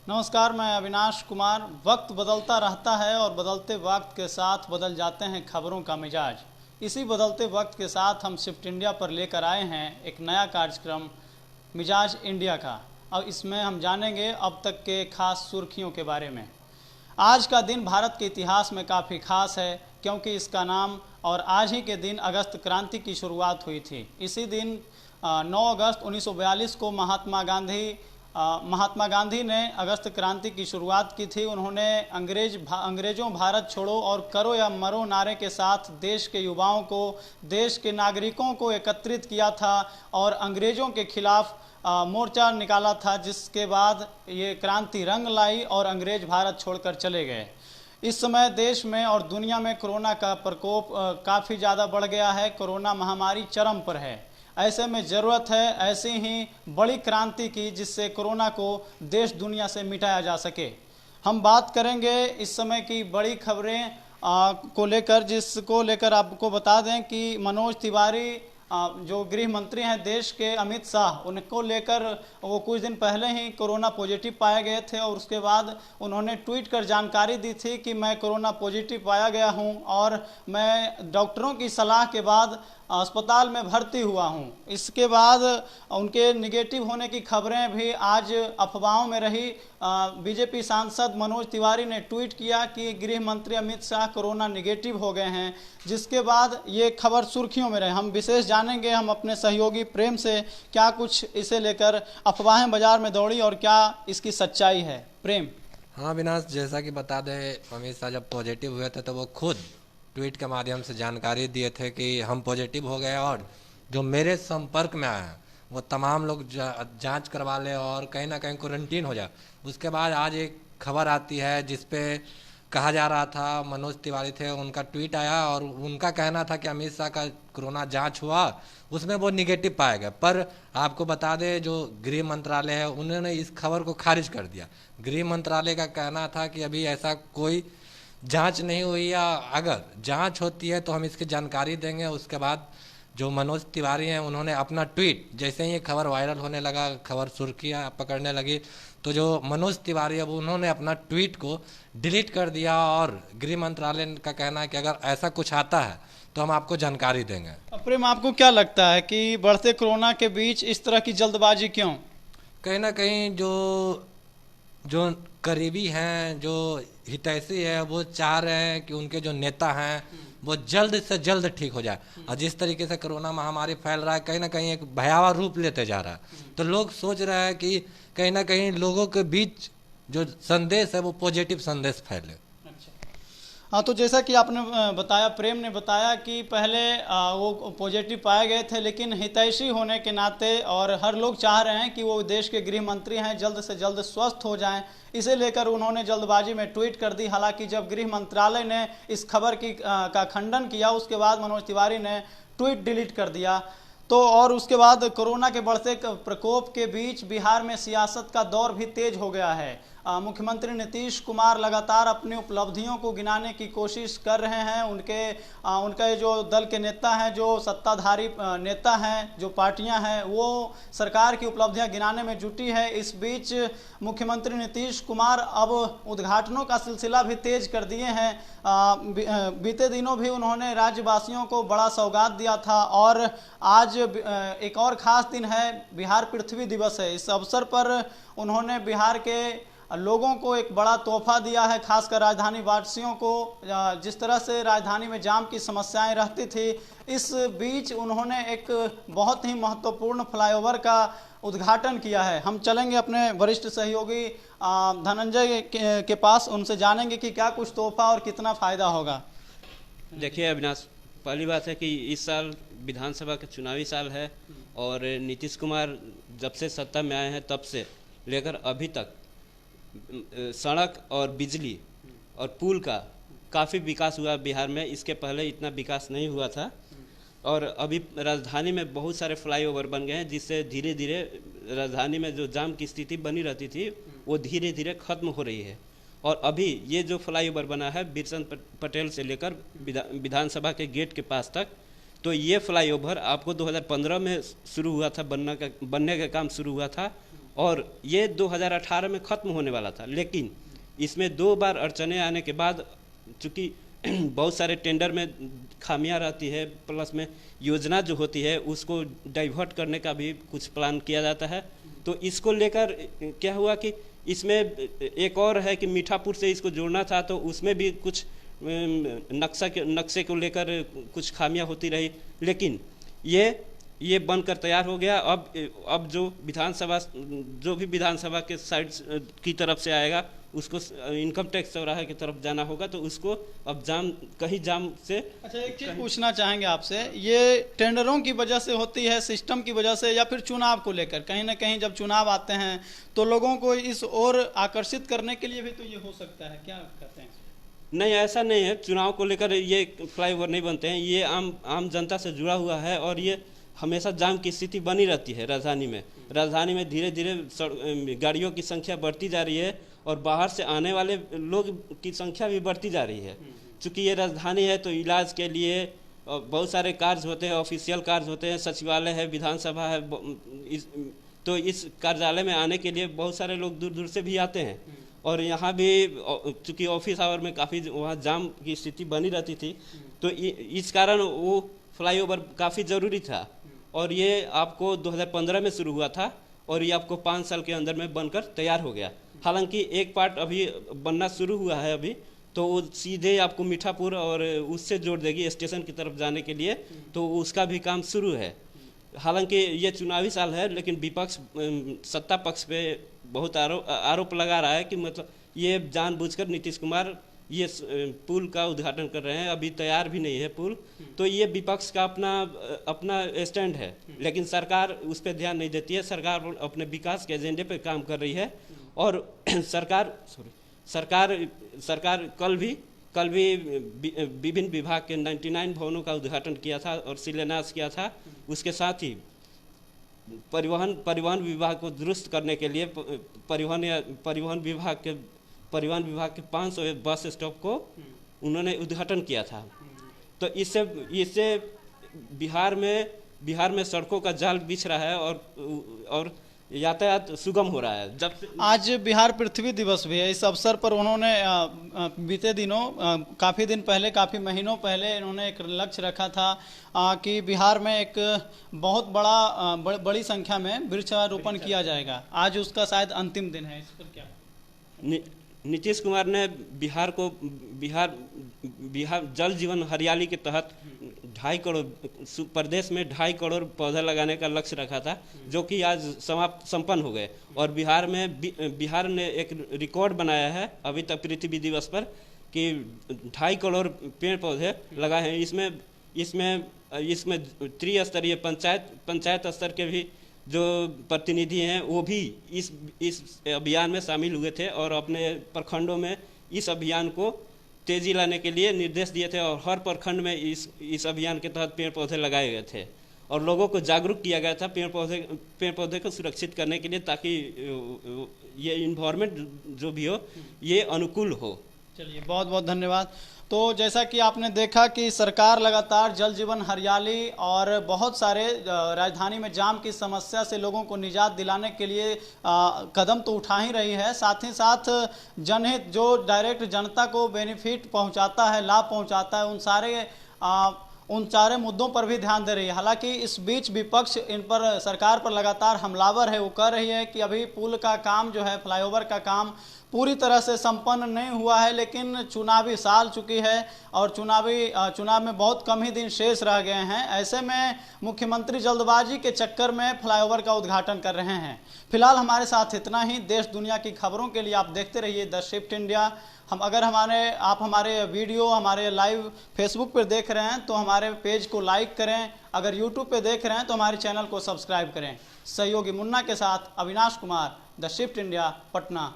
नमस्कार, मैं अविनाश कुमार। वक्त बदलता रहता है और बदलते वक्त के साथ बदल जाते हैं खबरों का मिजाज। इसी बदलते वक्त के साथ हम शिफ्ट इंडिया पर लेकर आए हैं एक नया कार्यक्रम मिजाज इंडिया का। अब इसमें हम जानेंगे अब तक के खास सुर्खियों के बारे में। आज का दिन भारत के इतिहास में काफ़ी खास है क्योंकि इसका नाम और आज ही के दिन अगस्त क्रांति की शुरुआत हुई थी। इसी दिन 9 अगस्त 1942 को महात्मा गांधी ने अगस्त क्रांति की शुरुआत की थी। उन्होंने अंग्रेजों भारत छोड़ो और करो या मरो नारे के साथ देश के युवाओं को, देश के नागरिकों को एकत्रित किया था और अंग्रेजों के खिलाफ मोर्चा निकाला था, जिसके बाद ये क्रांति रंग लाई और अंग्रेज भारत छोड़कर चले गए। इस समय देश में और दुनिया में कोरोना का प्रकोप काफ़ी ज़्यादा बढ़ गया है। कोरोना महामारी चरम पर है। ऐसे में ज़रूरत है ऐसी ही बड़ी क्रांति की जिससे कोरोना को देश दुनिया से मिटाया जा सके। हम बात करेंगे इस समय की बड़ी खबरें को लेकर, जिसको लेकर आपको बता दें कि मनोज तिवारी जो गृह मंत्री हैं देश के, अमित शाह, उनको लेकर वो कुछ दिन पहले ही कोरोना पॉजिटिव पाए गए थे और उसके बाद उन्होंने ट्वीट कर जानकारी दी थी कि मैं कोरोना पॉजिटिव पाया गया हूं और मैं डॉक्टरों की सलाह के बाद अस्पताल में भर्ती हुआ हूं। इसके बाद उनके निगेटिव होने की खबरें भी आज अफवाहों में रही। बीजेपी सांसद मनोज तिवारी ने ट्वीट किया कि गृह मंत्री अमित शाह कोरोना निगेटिव हो गए हैं, जिसके बाद ये खबर सुर्खियों में रहे। हम विशेष जानेंगे हम अपने सहयोगी प्रेम से क्या कुछ इसे लेकर अफवाहें बाजार में दौड़ी और क्या इसकी सच्चाई है। प्रेम। हाँ विनाश, जैसा कि बता दें, अमित शाह जब पॉजिटिव हुए थे तो वो खुद ट्वीट के माध्यम से जानकारी दिए थे कि हम पॉजिटिव हो गए और जो मेरे संपर्क में आए हैं वो तमाम लोग जांच करवा ले और कहीं ना कहीं क्वारंटीन हो जाए। उसके बाद आज एक खबर आती है जिसपे कहा जा रहा था, मनोज तिवारी थे, उनका ट्वीट आया और उनका कहना था कि अमित शाह का कोरोना जांच हुआ, उसमें वो निगेटिव पाया गया। पर आपको बता दें जो गृह मंत्रालय है उन्होंने इस खबर को खारिज कर दिया। गृह मंत्रालय का कहना था कि अभी ऐसा कोई जांच नहीं हुई, या अगर जांच होती है तो हम इसकी जानकारी देंगे। उसके बाद जो मनोज तिवारी हैं उन्होंने अपना ट्वीट, जैसे ही ये खबर वायरल होने लगा, खबर सुर्खियां पकड़ने लगी, तो जो मनोज तिवारी अब उन्होंने अपना ट्वीट को डिलीट कर दिया और गृह मंत्रालय का कहना है कि अगर ऐसा कुछ आता है तो हम आपको जानकारी देंगे। प्रेम, आपको क्या लगता है कि बढ़ते कोरोना के बीच इस तरह की जल्दबाजी क्यों? कहीं ना कहीं जो करीबी हैं, जो हितैषी है, वो चाह रहे हैं कि उनके जो नेता हैं वो जल्द से जल्द ठीक हो जाए। और जिस तरीके से कोरोना महामारी फैल रहा है कहीं ना कहीं एक भयावह रूप लेते जा रहा है, तो लोग सोच रहे हैं कि कहीं ना कहीं लोगों के बीच जो संदेश है वो पॉजिटिव संदेश फैले। हाँ, तो जैसा कि आपने बताया, प्रेम ने बताया कि पहले वो पॉजिटिव पाए गए थे, लेकिन हितैषी होने के नाते और हर लोग चाह रहे हैं कि वो देश के गृह मंत्री हैं, जल्द से जल्द स्वस्थ हो जाएं। इसे लेकर उन्होंने जल्दबाजी में ट्वीट कर दी। हालांकि जब गृह मंत्रालय ने इस खबर का खंडन किया, उसके बाद मनोज तिवारी ने ट्वीट डिलीट कर दिया। तो और उसके बाद कोरोना के बढ़ते प्रकोप के बीच बिहार में सियासत का दौर भी तेज हो गया है। मुख्यमंत्री नीतीश कुमार लगातार अपनी उपलब्धियों को गिनाने की कोशिश कर रहे हैं। उनके जो दल के नेता हैं, जो सत्ताधारी नेता हैं, जो पार्टियां हैं, वो सरकार की उपलब्धियां गिनाने में जुटी है। इस बीच मुख्यमंत्री नीतीश कुमार अब उद्घाटनों का सिलसिला भी तेज कर दिए हैं। बीते दिनों भी उन्होंने राज्यवासियों को बड़ा सौगात दिया था और आज एक और ख़ास दिन है, बिहार पृथ्वी दिवस है। इस अवसर पर उन्होंने बिहार के लोगों को एक बड़ा तोहफा दिया है, खासकर राजधानी वासियों को। जिस तरह से राजधानी में जाम की समस्याएं रहती थी, इस बीच उन्होंने एक बहुत ही महत्वपूर्ण फ्लाईओवर का उद्घाटन किया है। हम चलेंगे अपने वरिष्ठ सहयोगी धनंजय के पास, उनसे जानेंगे कि क्या कुछ तोहफा और कितना फ़ायदा होगा। देखिए अविनाश, पहली बात है कि इस साल विधानसभा का चुनावी साल है और नीतीश कुमार जब से सत्ता में आए हैं तब से लेकर अभी तक सड़क और बिजली और पुल का काफ़ी विकास हुआ बिहार में। इसके पहले इतना विकास नहीं हुआ था और अभी राजधानी में बहुत सारे फ्लाईओवर बन गए हैं, जिससे धीरे धीरे राजधानी में जो जाम की स्थिति बनी रहती थी वो धीरे धीरे ख़त्म हो रही है। और अभी ये जो फ्लाईओवर बना है बिरसन पटेल से लेकर विधानसभा के गेट के पास तक, तो ये फ्लाईओवर आपको 2015 में शुरू हुआ था, बनने का काम शुरू हुआ था और ये 2018 में ख़त्म होने वाला था, लेकिन इसमें 2 बार अड़चने आने के बाद, चूँकि बहुत सारे टेंडर में खामियां रहती है, प्लस में योजना जो होती है उसको डाइवर्ट करने का भी कुछ प्लान किया जाता है। तो इसको लेकर क्या हुआ कि इसमें एक और है कि मीठापुर से इसको जोड़ना था, तो उसमें भी कुछ नक्शे को लेकर कुछ खामियां होती रही, लेकिन ये बनकर तैयार हो गया। अब जो भी विधानसभा के साइड की तरफ से आएगा उसको इनकम टैक्स चौराहे की तरफ जाना होगा, तो उसको अब जाम से। अच्छा, एक चीज पूछना चाहेंगे आपसे, ये टेंडरों की वजह से होती है, सिस्टम की वजह से, या फिर चुनाव को लेकर? कहीं ना कहीं जब चुनाव आते हैं तो लोगों को इस ओर आकर्षित करने के लिए भी तो ये हो सकता है, क्या कहते हैं? नहीं, ऐसा नहीं है। चुनाव को लेकर ये फ्लाईओवर नहीं बनते हैं, ये आम जनता से जुड़ा हुआ है और ये हमेशा जाम की स्थिति बनी रहती है। राजधानी में धीरे धीरे गाड़ियों की संख्या बढ़ती जा रही है और बाहर से आने वाले लोग की संख्या भी बढ़ती जा रही है। चूँकि ये राजधानी है तो इलाज के लिए बहुत सारे कार्य होते हैं, ऑफिशियल कार्य होते हैं, सचिवालय है, विधानसभा है, तो इस कार्यालय में आने के लिए बहुत सारे लोग दूर दूर से भी आते हैं। और यहाँ भी चूँकि ऑफिस आवर में काफ़ी वहाँ जाम की स्थिति बनी रहती थी, तो इस कारण वो फ्लाईओवर काफ़ी ज़रूरी था। और ये आपको 2015 में शुरू हुआ था और ये आपको 5 साल के अंदर में बनकर तैयार हो गया। हालांकि एक पार्ट अभी बनना शुरू हुआ है अभी, तो वो सीधे आपको मीठापुर और उससे जोड़ देगी स्टेशन की तरफ जाने के लिए, तो उसका भी काम शुरू है। हालांकि ये चुनावी साल है, लेकिन विपक्ष सत्ता पक्ष पे बहुत आरोप लगा रहा है कि मतलब ये जानबूझकर नीतीश कुमार ये पुल का उद्घाटन कर रहे हैं, अभी तैयार भी नहीं है पुल। तो ये विपक्ष का अपना स्टैंड है, लेकिन सरकार उस पर ध्यान नहीं देती है। सरकार अपने विकास के एजेंडे पर काम कर रही है और सरकार कल भी विभिन्न विभाग के 99 भवनों का उद्घाटन किया था और शिलान्यास किया था। उसके साथ ही परिवहन विभाग को दुरुस्त करने के लिए परिवहन विभाग के 500 बस स्टॉप को उन्होंने उद्घाटन किया था। तो इससे बिहार में सड़कों का जाल बिछ रहा है और यातायात सुगम हो रहा है। जब आज बिहार पृथ्वी दिवस भी है, इस अवसर पर उन्होंने बीते दिनों काफ़ी दिन पहले, काफ़ी महीनों पहले इन्होंने एक लक्ष्य रखा था कि बिहार में एक बहुत बड़ी संख्या में वृक्षारोपण किया जाएगा। आज उसका शायद अंतिम दिन है, इस पर क्या? नीतीश कुमार ने बिहार जल जीवन हरियाली के तहत 2.5 करोड़ प्रदेश में 2.5 करोड़ पौधा लगाने का लक्ष्य रखा था, जो कि आज संपन्न हो गए। और बिहार ने एक रिकॉर्ड बनाया है अभी तक पृथ्वी दिवस पर कि 2.5 करोड़ पेड़ पौधे लगाए हैं। इसमें त्रिस्तरीय पंचायत स्तर के भी जो प्रतिनिधि हैं वो भी इस अभियान में शामिल हुए थे और अपने प्रखंडों में इस अभियान को तेजी लाने के लिए निर्देश दिए थे और हर प्रखंड में इस अभियान के तहत पेड़ पौधे लगाए गए थे और लोगों को जागरूक किया गया था पेड़ पौधे को सुरक्षित करने के लिए, ताकि ये इन्वायरमेंट जो भी हो ये अनुकूल हो। चलिए, बहुत बहुत धन्यवाद। तो जैसा कि आपने देखा कि सरकार लगातार जल जीवन हरियाली और बहुत सारे राजधानी में जाम की समस्या से लोगों को निजात दिलाने के लिए कदम तो उठा ही रही है, साथ ही साथ जनहित जो डायरेक्ट जनता को बेनिफिट पहुंचाता है, लाभ पहुंचाता है, उन सारे मुद्दों पर भी ध्यान दे रही है। हालांकि इस बीच विपक्ष सरकार पर लगातार हमलावर है। वो कह रही है कि अभी पुल का काम जो है, फ्लाईओवर का काम पूरी तरह से संपन्न नहीं हुआ है, लेकिन चुनावी साल चुकी है और चुनाव में बहुत कम ही दिन शेष रह गए हैं। ऐसे में मुख्यमंत्री जल्दबाजी के चक्कर में फ्लाईओवर का उद्घाटन कर रहे हैं। फिलहाल हमारे साथ इतना ही। देश दुनिया की खबरों के लिए आप देखते रहिए द शिफ्ट इंडिया। आप हमारे वीडियो हमारे लाइव फेसबुक पर देख रहे हैं तो हमारे पेज को लाइक करें, अगर यूट्यूब पे देख रहे हैं तो हमारे चैनल को सब्सक्राइब करें। सहयोगी मुन्ना के साथ Avinash Kumar, the shift India, Patna.